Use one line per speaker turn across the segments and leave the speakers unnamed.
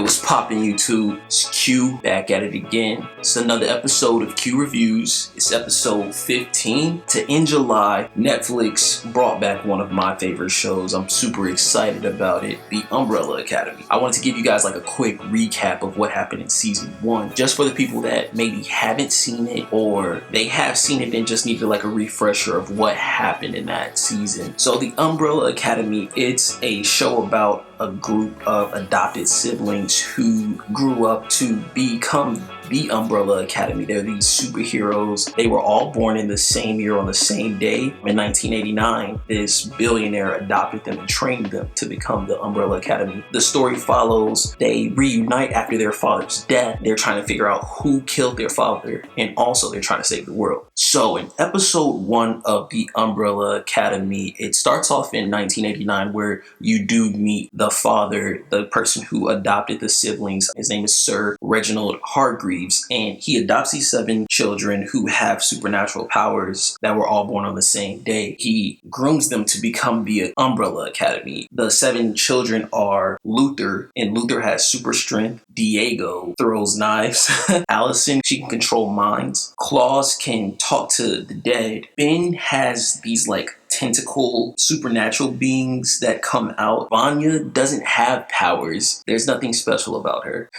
What's poppin' YouTube? It's Q back at it again. It's another episode of Q Reviews. It's episode 15. To end July, Netflix brought back one of my favorite shows. I'm super excited about it, The Umbrella Academy. I wanted to give you guys like a quick recap of what happened in season 1, just for the people that maybe haven't seen it or they have seen it and just needed like a refresher of what happened in that season. So The Umbrella Academy, it's a show about a group of adopted siblings who grew up to become the Umbrella Academy. They're these superheroes. They were all born in the same year on the same day. In 1989, this billionaire adopted them and trained them to become the Umbrella Academy. The story follows, they reunite after their father's death. They're trying to figure out who killed their father, and also they're trying to save the world. So in episode 1 of the Umbrella Academy, it starts off in 1989 where you do meet the father, the person who adopted the siblings. His name is Sir Reginald Hargreaves, and he adopts these 7 children who have supernatural powers that were all born on the same day. He grooms them to become the Umbrella Academy. The 7 children are Luther, and Luther has super strength. Diego throws knives. Allison, she can control minds. Claus can talk to the dead. Ben has these like tentacle supernatural beings that come out. Vanya doesn't have powers. There's nothing special about her.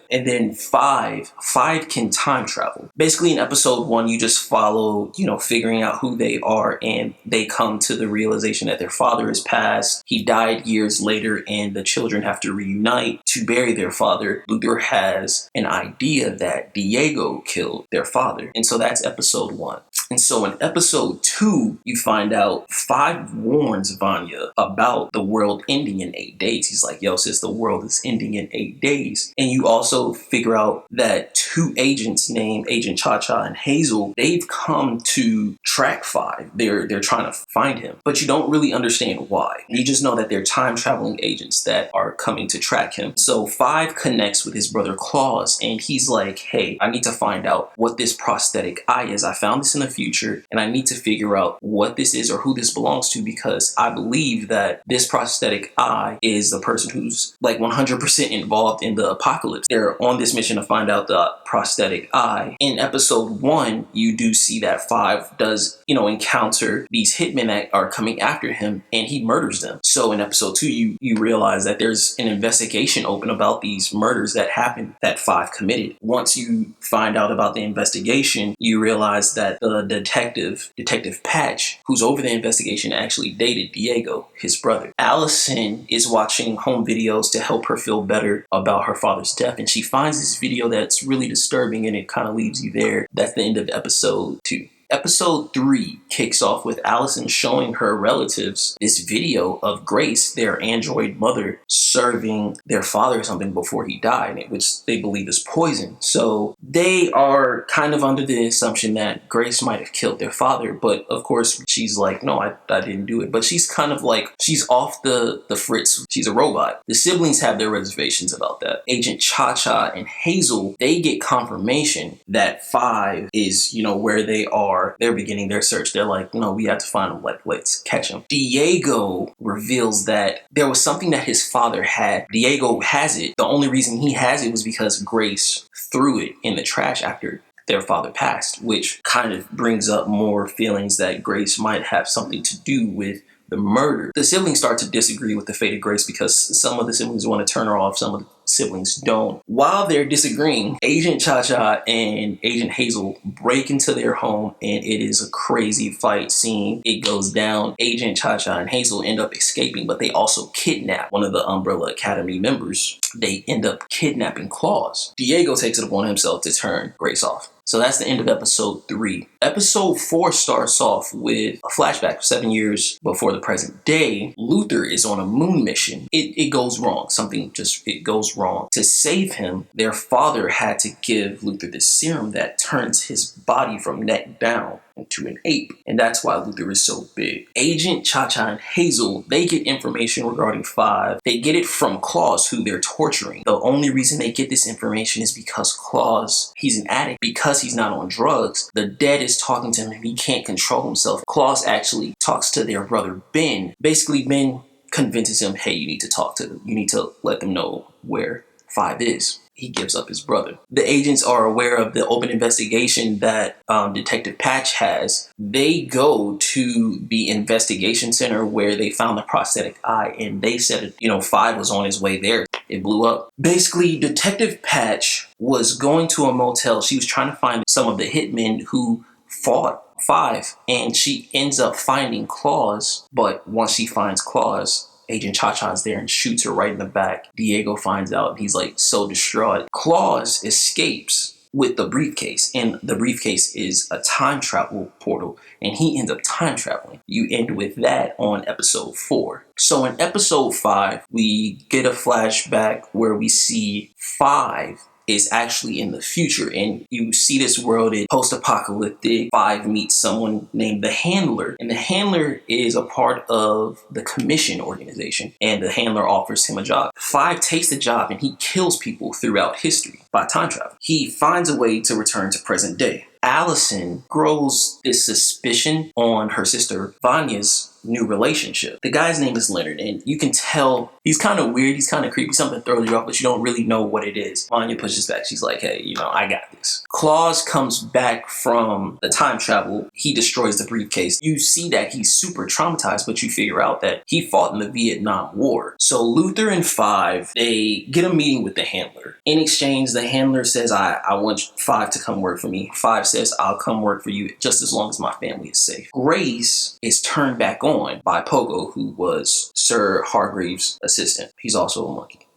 And then Five can time travel. Basically in episode 1, you just follow, figuring out who they are, and they come to the realization that their father has passed. He died years later, and the children have to reunite to bury their father. Luther has an idea that Diego killed their father. And so that's episode 1. And so in episode 2, you find out Five warns Vanya about the world ending in 8 days. He's like, yo, sis, the world is ending in 8 days. And you also figure out that 2 agents named Agent Cha-Cha and Hazel, they've come to track Five. They're trying to find him, but you don't really understand why. You just know that they're time traveling agents that are coming to track him. So Five connects with his brother Claus, and he's like, hey, I need to find out what this prosthetic eye is. I found this in the future, and I need to figure out what this is or who this belongs to, because I believe that this prosthetic eye is the person who's like 100% involved in the apocalypse. They're on this mission to find out the prosthetic eye. In episode 1, you do see that Five does, encounter these hitmen that are coming after him, and he murders them. So in episode 2, you realize that there's an investigation open about these murders that happened that Five committed. Once you find out about the investigation, you realize that the Detective Patch, who's over the investigation, actually dated Diego, his brother. Allison is watching home videos to help her feel better about her father's death, and she finds this video that's really disturbing, and it kind of leaves you there. That's the end of episode 2. Episode 3 kicks off with Allison showing her relatives this video of Grace, their android mother, serving their father something before he died, which they believe is poison. So they are kind of under the assumption that Grace might have killed their father, but of course she's like, no, I didn't do it. But she's kind of like, she's off the fritz. She's a robot. The siblings have their reservations about that. Agent Cha-Cha and Hazel, they get confirmation that Five is, where they are. They're beginning their search. They're like, no, we have to find him. Like, let's catch him. Diego reveals that there was something that his father had. Diego has it. The only reason he has it was because Grace threw it in the trash after their father passed, which kind of brings up more feelings that Grace might have something to do with the murder. The siblings start to disagree with the fate of Grace because some of the siblings want to turn her off, some of the siblings don't. While they're disagreeing, Agent Cha-Cha and Agent Hazel break into their home, and it is a crazy fight scene. It goes down. Agent Cha-Cha and Hazel end up escaping, but they also kidnap one of the Umbrella Academy members. They end up kidnapping Claus. Diego takes it upon himself to turn Grace off. So that's the end of episode 3. Episode 4 starts off with a flashback 7 years before the present day. Luther is on a moon mission. It goes wrong. It goes wrong. To save him, their father had to give Luther this serum that turns his body from neck down into an ape. And that's why Luther is so big. Agent Cha-Cha and Hazel, they get information regarding Five. They get it from Claus, who they're torturing. The only reason they get this information is because Claus, he's an addict. Because he's not on drugs, the dead is talking to him and he can't control himself. Claus actually talks to their brother Ben. Basically, Ben convinces him, hey, you need to talk to them. You need to let them know where Five is. He gives up his brother. The agents are aware of the open investigation that Detective Patch has. They go to the investigation center where they found the prosthetic eye, and they said, Five was on his way there. It blew up. Basically, Detective Patch was going to a motel. She was trying to find some of the hitmen who fought Five, and she ends up finding Claws. But once she finds Claws, Agent Cha-Cha's there and shoots her right in the back. Diego finds out and he's like so distraught. Claws escapes with the briefcase, and the briefcase is a time travel portal, and he ends up time traveling. You end with that on episode 4. So in episode 5, we get a flashback where we see Five is actually in the future, and you see this world in post-apocalyptic. Five meets someone named the Handler, and the Handler is a part of the Commission organization, and the Handler offers him a job. Five takes the job, and he kills people throughout history by time travel. He finds a way to return to present day. Allison grows this suspicion on her sister Vanya's new relationship. The guy's name is Leonard, and you can tell he's kind of weird, he's kind of creepy, something throws you off, but you don't really know what it is. Vanya pushes back. She's like, hey, I got this. Claus comes back from the time travel. He destroys the briefcase. You see that he's super traumatized, but you figure out that he fought in the Vietnam War. So Luther and Five, they get a meeting with the Handler. In exchange, the Handler says, I want Five to come work for me. Five says, I'll come work for you just as long as my family is safe. Grace is turned back on by Pogo, who was Sir Hargreaves' assistant. He's also a monkey.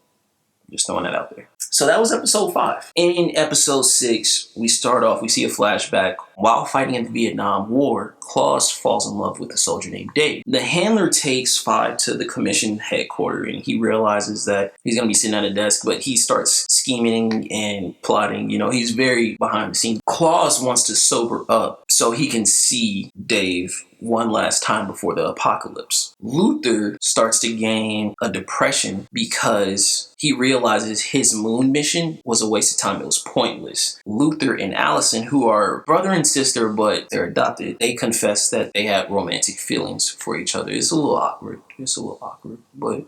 Just throwing that out there. So that was episode 5. In episode 6, we start off, we see a flashback. While fighting in the Vietnam War, Claus falls in love with a soldier named Dave. The Handler takes Five to the Commission headquarters, and he realizes that he's going to be sitting at a desk, but he starts scheming and plotting. He's very behind the scenes. Claus wants to sober up so he can see Dave one last time before the apocalypse. Luther starts to gain a depression because he realizes his moon mission was a waste of time. It was pointless. Luther and Allison, who are brother and sister, but they're adopted, they confess that they had romantic feelings for each other. It's a little awkward, but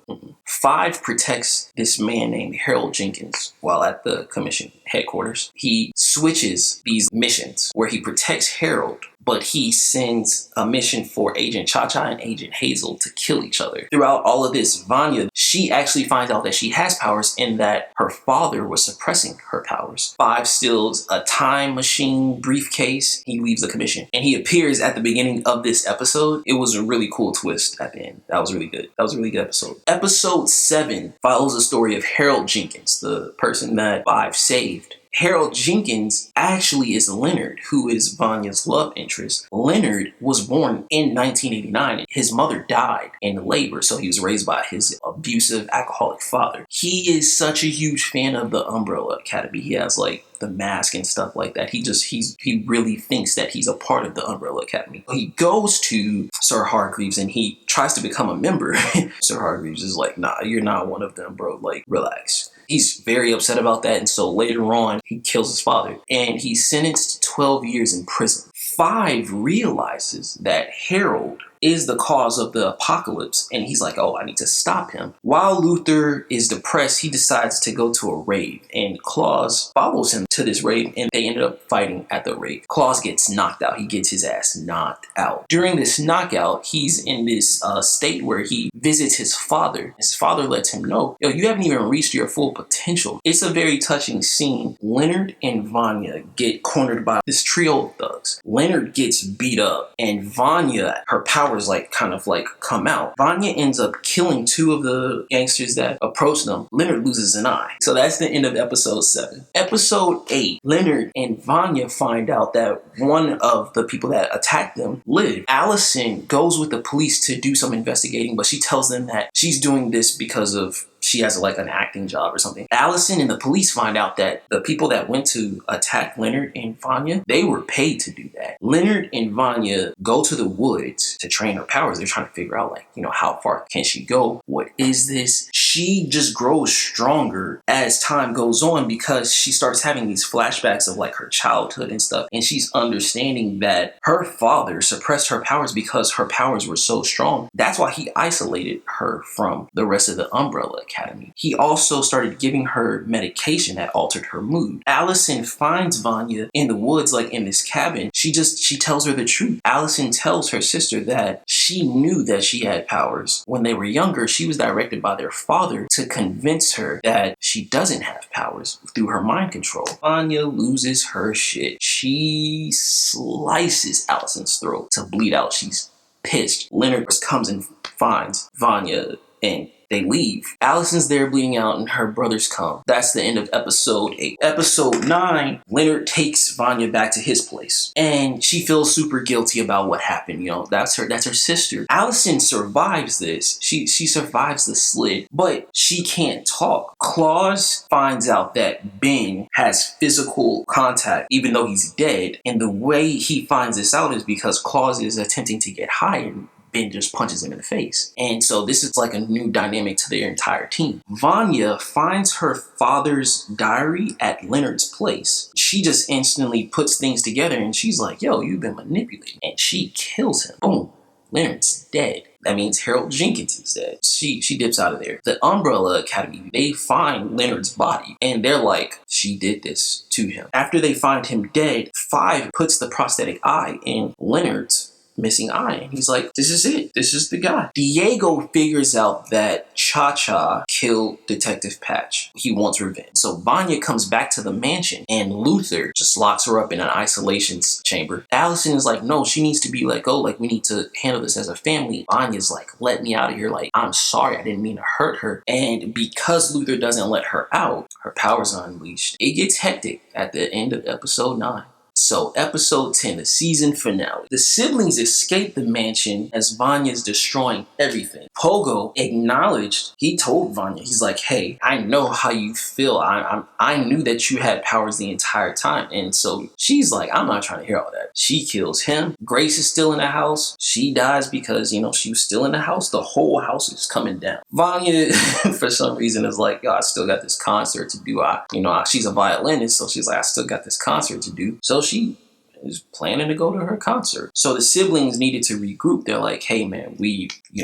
Five protects this man named Harold Jenkins while at the Commission headquarters. He switches these missions where he protects Harold, but he sends a mission for Agent Cha-Cha and Agent Hazel to kill each other. Throughout all of this, Vanya, she actually finds out that she has powers and that her father was suppressing her powers. Five steals a time machine briefcase. He leaves the Commission, and he appears at the beginning of this episode. It was a really cool twist at the end. That was really good. That was a really good episode. Episode 7 follows the story of Harold Jenkins, the person that Five saved. Harold Jenkins actually is Leonard, who is Vanya's love interest. Leonard was born in 1989. His mother died in labor, so he was raised by his abusive, alcoholic father. He is such a huge fan of the Umbrella Academy. He has the mask and stuff like that. He really thinks that he's a part of the Umbrella Academy. He goes to Sir Hargreaves and he tries to become a member. Sir Hargreaves is like, nah, you're not one of them, bro. Relax. He's very upset about that, and so later on, he kills his father, and he's sentenced to 12 years in prison. Five realizes that Harold is the cause of the apocalypse, and he's like, I need to stop him. While Luther is depressed, he decides to go to a rave, and Claus follows him to this rave, and they ended up fighting at the rave. Claus gets knocked out. He gets his ass knocked out. During this knockout, he's in this state where he visits his father. His father lets him know, you haven't even reached your full potential. It's a very touching scene. Leonard and Vanya get cornered by this trio of thugs. Leonard gets beat up, and Vanya, her powers come out. Vanya ends up killing 2 of the gangsters that approach them. Leonard loses an eye. So that's the end of episode 7. Episode 8, Leonard and Vanya find out that one of the people that attacked them lived. Allison goes with the police to do some investigating, but she tells them that she's doing this because of she has an acting job or something. Allison and the police find out that the people that went to attack Leonard and Vanya, they were paid to do that. Leonard and Vanya go to the woods to train her powers. They're trying to figure out how far can she go? What is this? she just grows stronger as time goes on because she starts having these flashbacks of like her childhood and stuff, and she's understanding that her father suppressed her powers because her powers were so strong. That's why he isolated her from the rest of the Umbrella Academy. He also started giving her medication that altered her mood. Allison finds Vanya in the woods, like in this cabin. She tells her the truth. Allison tells her sister that she knew that she had powers. When they were younger, she was directed by their father to convince her that she doesn't have powers through her mind control. Vanya loses her shit. She slices Allison's throat to bleed out. She's pissed. Leonard comes and finds Vanya and they leave. Allison's there bleeding out and her brothers come. That's the end of episode 8. Episode 9, Leonard takes Vanya back to his place and she feels super guilty about what happened. You know, that's her sister. Allison survives this. She survives the slid, but she can't talk. Claus finds out that Ben has physical contact even though he's dead, and the way he finds this out is because Claus is attempting to get high and Ben just punches him in the face. And so this is like a new dynamic to their entire team. Vanya finds her father's diary at Leonard's place. She just instantly puts things together and she's like, yo, you've been manipulated. And she kills him. Boom. Leonard's dead. That means Harold Jenkins is dead. She dips out of there. The Umbrella Academy, they find Leonard's body and they're like, she did this to him. After they find him dead, 5 puts the prosthetic eye in Leonard's missing eye. And he's like, this is it. This is the guy. Diego figures out that Cha-Cha killed Detective Patch. He wants revenge. So Vanya comes back to the mansion and Luther just locks her up in an isolation chamber. Allison is like, no, she needs to be let go. Like, we need to handle this as a family. Vanya's like, let me out of here. Like, I'm sorry. I didn't mean to hurt her. And because Luther doesn't let her out, her powers are unleashed. It gets hectic at the end of episode 9. So episode 10, the season finale. The siblings escape the mansion as Vanya's destroying everything. Pogo acknowledged, he told Vanya, he's like, hey, I know how you feel. I knew that you had powers the entire time. And so she's like, I'm not trying to hear all that. She kills him. Grace is still in the house. She dies because, you know, she was still in the house. The whole house is coming down. Vanya, for some reason, is like, yo, I still got this concert to do. She's a violinist, so she's like, I still got this concert to do. So she is planning to go to her concert. So the siblings needed to regroup. They're like, hey man,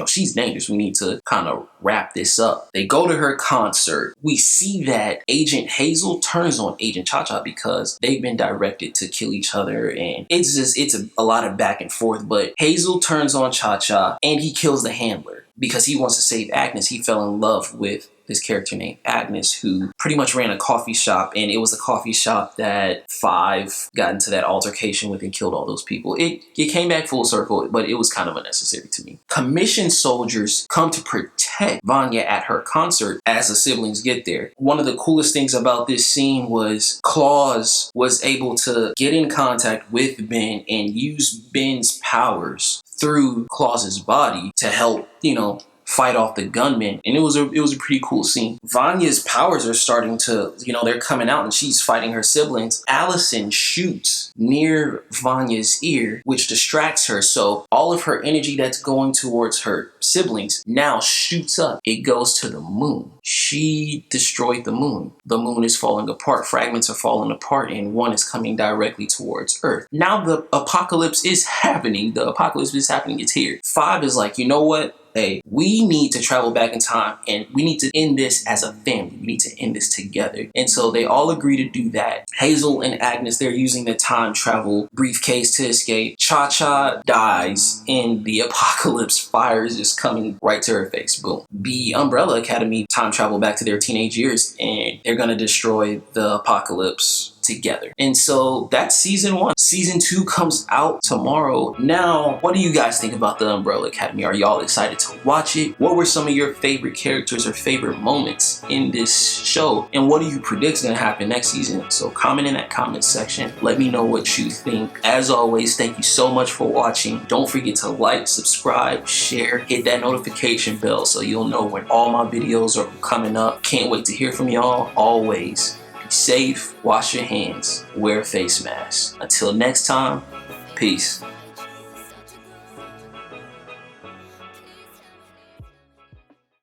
she's dangerous. We need to kind of wrap this up. They go to her concert. We see that Agent Hazel turns on Agent Cha-Cha because they've been directed to kill each other. And it's a lot of back and forth, but Hazel turns on Cha-Cha and he kills the handler because he wants to save Agnes. He fell in love with this character named Agnes, who pretty much ran a coffee shop, and it was the coffee shop that 5 got into that altercation with and killed all those people. It came back full circle, but it was kind of unnecessary to me. Commissioned soldiers come to protect Vanya at her concert as the siblings get there. One of the coolest things about this scene was Claus was able to get in contact with Ben and use Ben's powers through Claus's body to help, fight off the gunmen, and it was a pretty cool scene. Vanya's powers are starting to, they're coming out and she's fighting her siblings. Allison shoots near Vanya's ear, which distracts her, so all of her energy that's going towards her siblings now shoots up. It goes to the moon. She destroyed the moon. The moon is falling apart. Fragments are falling apart, and one is coming directly towards Earth. Now the apocalypse is happening. The apocalypse is happening. It's here. 5 is like, you know what? Hey, we need to travel back in time and we need to end this as a family. We need to end this together. And so they all agree to do that. Hazel and Agnes, they're using the time travel briefcase to escape. Cha-Cha dies in the apocalypse. Fire is just coming right to her face. Boom. The Umbrella Academy time travel back to their teenage years and they're going to destroy the apocalypse together. And so that's season 1. Season 2 comes out tomorrow. Now, what do you guys think about the Umbrella Academy? Are y'all excited to watch it? What were some of your favorite characters or favorite moments in this show? And what do you predict is going to happen next season? So comment in that comment section. Let me know what you think. As always, thank you so much for watching. Don't forget to like, subscribe, share, hit that notification bell so you'll know when all my videos are coming up. Can't wait to hear from y'all. Always be safe, wash your hands, wear a face mask. Until next time, peace.